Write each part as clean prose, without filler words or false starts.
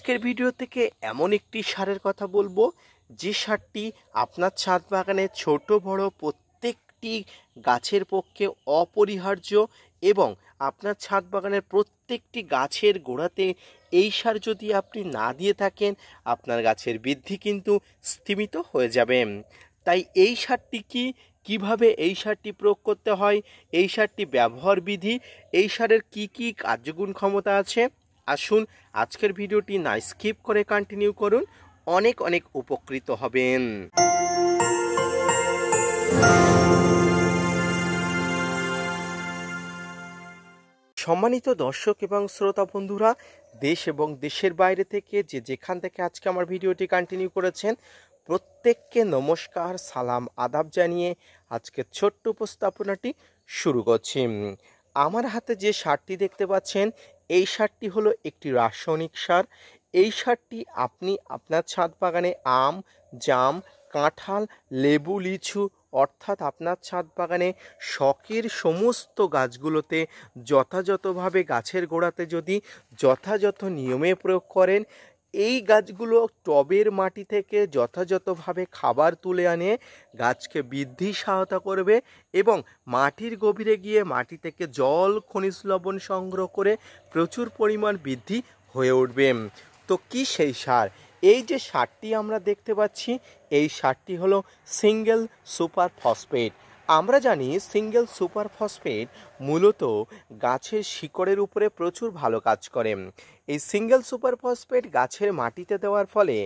আজকের ভিডিও থেকে এমন একটি সারের কথা বলবো যে সারটি আপনার ছাদ বাগানে ছোট বড় প্রত্যেকটি গাছের পক্ষে অপরিহার্য এবং আপনার ছাদ বাগানের প্রত্যেকটি গাছের গোড়াতে এই সার যদি আপনি না দিয়ে থাকেন আপনার গাছের বৃদ্ধি কিন্তু স্তিমিত হয়ে যাবে। তাই এই সারটি কিভাবে এই সারটি প্রয়োগ করতে হয়, এই সারটি ব্যবহার বিধি, এই সারের কি কার্যগুণ ক্ষমতা আছে, আসুন আজকের ভিডিওটি না স্কিপ করে কন্টিনিউ করুন, অনেক উপকৃত হবেন। সম্মানিত দর্শক এবং শ্রোতা বন্ধুরা, দেশ এবং দেশের বাইরে থেকে যেখান থেকে আজকে আমার ভিডিওটি কন্টিনিউ করেছেন প্রত্যেককে নমস্কার, সালাম, আদাব জানিয়ে আজকের ছোট্ট উপস্থাপনাটি শুরু করছি। আমার হাতে যে সারটি দেখতে পাচ্ছেন এই সারটি হলো একটি রাসায়নিক সার। এই সারটি আপনি আপনার ছাদ বাগানে আম, জাম, কাঁঠাল, লেবু, লিচু অর্থাৎ আপনার ছাদ বাগানে শখের সমস্ত গাছগুলোতে যথাযথভাবে গাছের গোড়াতে যদি যথাযথ নিয়মে প্রয়োগ করেন, এই গাছগুলো টবের মাটি থেকে যথাযথভাবে খাবার তুলে আনে গাছকে বৃদ্ধি সহায়তা করবে এবং মাটির গভীরে গিয়ে মাটি থেকে জল, খনিজ লবণ সংগ্রহ করে প্রচুর পরিমাণ বৃদ্ধি হয়ে উঠবে। তো কি সেই সার? এই যে সারটি আমরা দেখতে পাচ্ছি এই সারটি হলো সিঙ্গেল সুপার ফসফেট। আমরা জানি সিঙ্গেল সুপার ফসফেট মূলত গাছের শিকড়ের উপরে প্রচুর ভালো কাজ করে। এই সিঙ্গেল সুপার ফসফেট গাছের মাটিতে দেওয়ার ফলে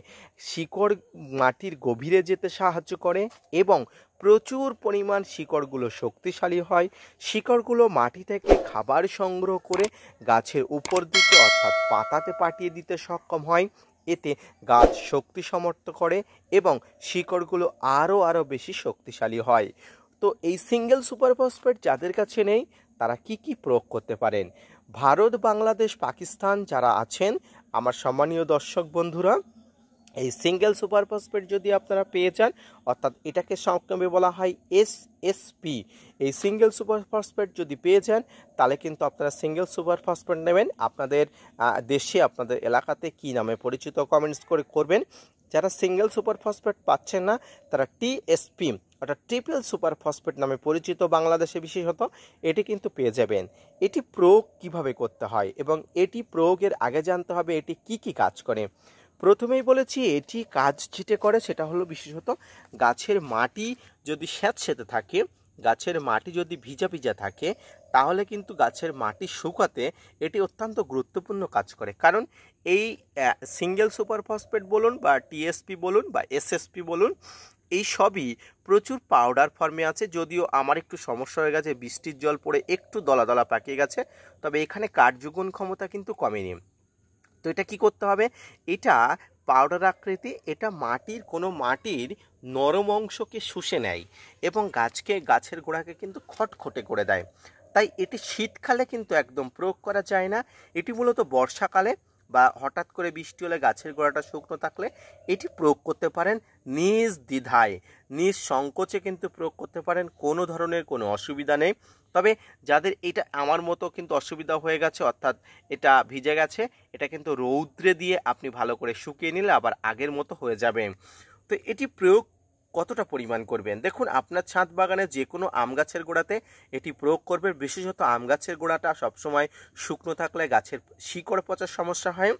শিকড় মাটির গভীরে যেতে সাহায্য করে এবং প্রচুর পরিমাণ শিকড়গুলো শক্তিশালী হয়। শিকড়গুলো মাটি থেকে খাবার সংগ্রহ করে গাছের উপর দিকে অর্থাৎ পাতাতে পাঠিয়ে দিতে সক্ষম হয়। এতে গাছ শক্তি সমর্থ করে এবং শিকড়গুলো আরও বেশি শক্তিশালী হয়। তো এই সিঙ্গেল সুপার ফসফেট যাদের কাছে নেই তারা কি প্রয়োগ করতে পারেন? ভারত, বাংলাদেশ, পাকিস্তান যারা আছেন আমার সম্মানীয় দর্শক বন্ধুরা, এই সিঙ্গেল সুপার ফসফেট যদি আপনারা পেয়ে যান অর্থাৎ এটাকে সংক্ষেপে বলা হয় এসএসপি, এই সিঙ্গেল সুপার ফসফেট যদি পেয়ে যান তাহলে কিন্তু আপনারা সিঙ্গেল সুপার ফসফেট নেবেন। আপনাদের দেশে আপনাদের এলাকাতে কি নামে পরিচিত কমেন্টস করে করবেন। যারা সিঙ্গেল সুপার ফসফেট পাচ্ছেন না তারা টিএসপি অর্থাৎ ট্রিপল সুপার ফসফেট নামে পরিচিত বাংলাদেশে বিশেষত এটি কিন্তু পেয়ে যাবেন। এটি প্রয়োগ কিভাবে করতে হয় এবং এটি প্রয়োগের আগে জানতে হবে এটি কি কাজ করে। প্রথমেই বলেছি এটি কাজ যেটা করে সেটা হলো বিশেষত গাছের মাটি যদি স্যাঁতসেঁতে থাকে, গাছের মাটি যদি ভিজা থাকে তাহলে কিন্তু গাছের মাটি শুকাতে এটি অত্যন্ত গুরুত্বপূর্ণ কাজ করে। কারণ এই সিঙ্গেল সুপার ফসফেট বলুন বা টিএসপি বলুন বা এসএসপি বলুন, এই সবই প্রচুর পাউডার ফর্মে আছে। যদিও আমার একটু সমস্যা হয়ে গেছে, বৃষ্টির জল পড়ে একটু দলা পাকিয়ে গেছে, তবে এখানে কার্যগুণ ক্ষমতা কিন্তু কমেনি। তো এটা কি করতে হবে? এটা পাউডার আকৃতি, এটা মাটির নরম অংশকে শুষে নেয় এবং গাছের গোড়াকে কিন্তু খটখটে করে দেয়। তাই এটি শীতকালে কিন্তু একদম প্রয়োগ করা যায় না। এটি মূলত বর্ষাকালে বা হঠাৎ করে বৃষ্টি হলে গাছের গোড়াটা শুকনো থাকলে এটি প্রয়োগ করতে পারেন নিজ দ্বিধায়, নিজ সংকোচে কিন্তু প্রয়োগ করতে পারেন, কোনো ধরনের কোনো অসুবিধা নেই। তবে যাদের এটা আমার মতো কিন্তু অসুবিধা হয়ে গেছে অর্থাৎ এটা ভিজে গেছে, এটা কিন্তু রৌদ্রে দিয়ে আপনি ভালো করে শুকিয়ে নিলে আবার আগের মতো হয়ে যাবে। তো এটি প্রয়োগ কতটা পরিমাণ করবেন? দেখুন, আপনার ছাদ বাগানে যে কোনো আম গাছের গোড়াতে এটি প্রয়োগ করবেন। বিশেষত আম গাছের গোড়াটা সবসময় শুকনো থাকলে গাছের শিকড় পচার সমস্যা হয়,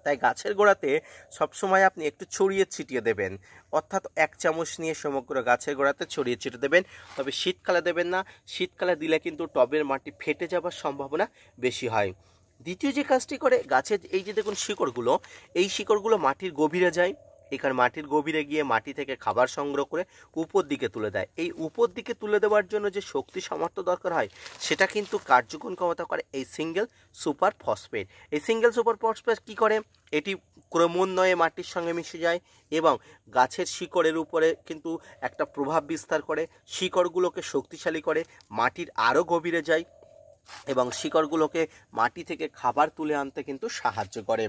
তাই গাছের গোড়াতে সবসময় আপনি একটু ছড়িয়ে ছিটিয়ে দেবেন, অর্থাৎ 1 চামচ নিয়ে সমগ্র গাছের গোড়াতে ছড়িয়ে ছিটিয়ে দেবেন। তবে শীতকালে দেবেন না, শীতকালে দিলে কিন্তু টবের মাটি ফেটে যাওয়ার সম্ভাবনা বেশি হয়। দ্বিতীয় যে কাজটি করে গাছের এই যে দেখুন শিকড়গুলো, এই শিকড়গুলো মাটির গভীরে যায়, এখানে মাটির গভীরে গিয়ে মাটি থেকে খাবার সংগ্রহ করে উপর দিকে তুলে দেয়। এই উপর দিকে তুলে দেওয়ার জন্য যে শক্তি সামর্থ্য দরকার হয় সেটা কিন্তু কার্যগুণ ক্ষমতা করে এই সিঙ্গেল সুপার ফসফেট। এই সিঙ্গেল সুপার ফসফেট কী করে? এটি ক্রমান্বয়ে মাটির সঙ্গে মিশে যায় এবং গাছের শিকড়ের উপরে কিন্তু একটা প্রভাব বিস্তার করে, শিকড়গুলোকে শক্তিশালী করে, মাটির আরও গভীরে যায় এবং শিকড়গুলোকে মাটি থেকে খাবার তুলে আনতে কিন্তু সাহায্য করে।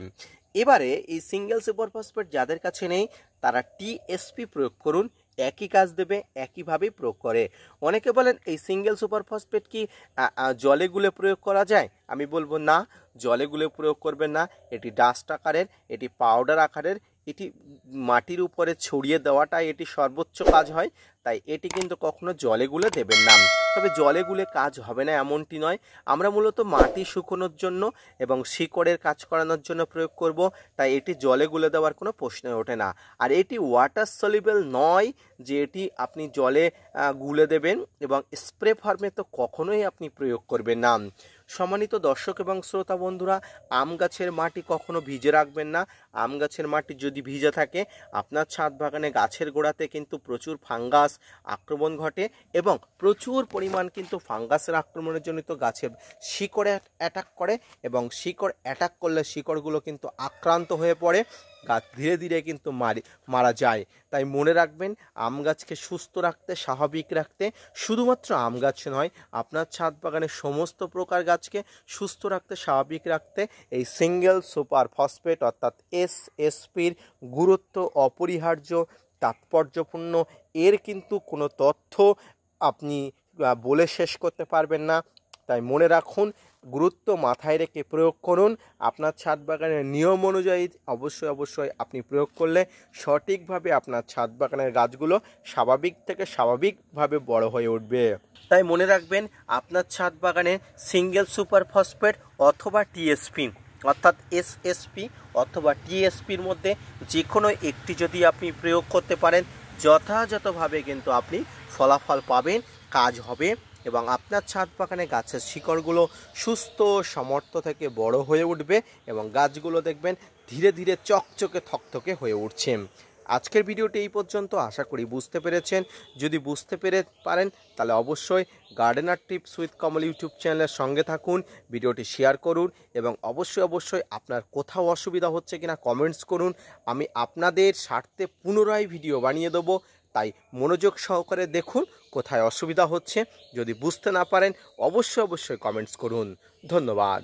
এবারে এই সিঙ্গেল সুপার ফসফেট যাদের কাছে নেই তারা টিএসপি প্রয়োগ করুন। একই কাজ দেবে, একইভাবেই প্রয়োগ করে। অনেকে বলেন এই সিঙ্গেল সুপার ফসফেট কি জলে গুলে প্রয়োগ করা যায়? আমি বলবো না, জলে গুলে প্রয়োগ করবেন না। এটি ডাস্ট আকারের, এটি পাউডার আকারের, এটি মাটির উপরে ছড়িয়ে দেওয়াটাই এটি সর্বোচ্চ কাজ হয়। তাই এটি কিন্তু কখনো জলে গুলে দেবেন না। তবে জলে গুলে কাজ হবে না এমনটি নয়, আমরা মূলত মাটি শুকোনোর জন্য এবং শিকড়ের কাজ করানোর জন্য প্রয়োগ করব। তাই এটি জলে গুলে দেওয়ার কোনো প্রশ্নই ওঠে না। আর এটি ওয়াটার সলিউবল নয় যে এটি আপনি জলে গুলে দেবেন, এবং স্প্রে ফর্মে তো কখনোই আপনি প্রয়োগ করবেন না। সম্মানিত দর্শক এবং শ্রোতা বন্ধুরা, আম গাছের মাটি কখনো ভিজে রাখবেন না। আম গাছের মাটি যদি ভিজে থাকে, আপনার ছাদ বাগানে গাছের গোড়াতে কিন্তু প্রচুর ফাঙ্গাস আক্রমণ ঘটে, এবং প্রচুর পরিমাণ কিন্তু ফাঙ্গাসের আক্রমণের জন্য তো গাছের শিকড়ে অ্যাটাক করে, এবং শিকড় অ্যাটাক করলে শিকড়গুলো কিন্তু আক্রান্ত হয়ে পড়ে, গাছ ধীরে ধীরে কিন্তু মারা যায়। তাই মনে রাখবেন, আম গাছকে সুস্থ রাখতে, স্বাভাবিক রাখতে, শুধুমাত্র আম গাছ নয়, আপনার ছাদ বাগানের সমস্ত প্রকার গাছকে সুস্থ রাখতে, স্বাভাবিক রাখতে এই সিঙ্গেল সুপার ফসফেট অর্থাৎ এসএসপির গুরুত্ব অপরিহার্য, তাৎপর্যপূর্ণ। এর কিন্তু কোনো তথ্য আপনি বলে শেষ করতে পারবেন না। তাই মনে রাখুন, গুরুত্ব মাথায় রেখে প্রয়োগ করুন। আপনার ছাদ বাগানের নিয়ম অনুযায়ী অবশ্যই আপনি প্রয়োগ করলে সঠিকভাবে আপনার ছাদ বাগানের গাছগুলো স্বাভাবিক থেকে স্বাভাবিকভাবে বড় হয়ে উঠবে। তাই মনে রাখবেন, আপনার ছাদ বাগানে সিঙ্গেল সুপার ফসফেট অথবা টিএসপি অর্থাৎ এসএসপি অথবা টিএসপির মধ্যে যে কোনো একটি যদি আপনি প্রয়োগ করতে পারেন, যথাযথভাবে কিন্তু আপনি ফলাফল পাবেন, কাজ হবে, এবং আপনার ছাদ বাগানে গাছের শিকড়গুলো সুস্থ সমর্থ থেকে বড় হয়ে উঠবে, এবং গাছগুলো দেখবেন ধীরে ধীরে চকচকে থকথকে হয়ে উঠছে। আজকের ভিডিওটি এই পর্যন্ত, আশা করি বুঝতে পেরেছেন। যদি বুঝতে পারেন তাহলে অবশ্যই gardener tips with Kamal YouTube চ্যানেলের সঙ্গে থাকুন, ভিডিওটি শেয়ার করুন, এবং অবশ্যই আপনার কোথাও অসুবিধা হচ্ছে কিনা কমেন্টস করুন। আমি আপনাদের স্বার্থে পুনরায় ভিডিও বানিয়ে দেবো। তাই মনোযোগ সহকারে দেখুন কোথায় অসুবিধা হচ্ছে। যদি বুঝতে না পারেন অবশ্যই কমেন্টস করুন। ধন্যবাদ।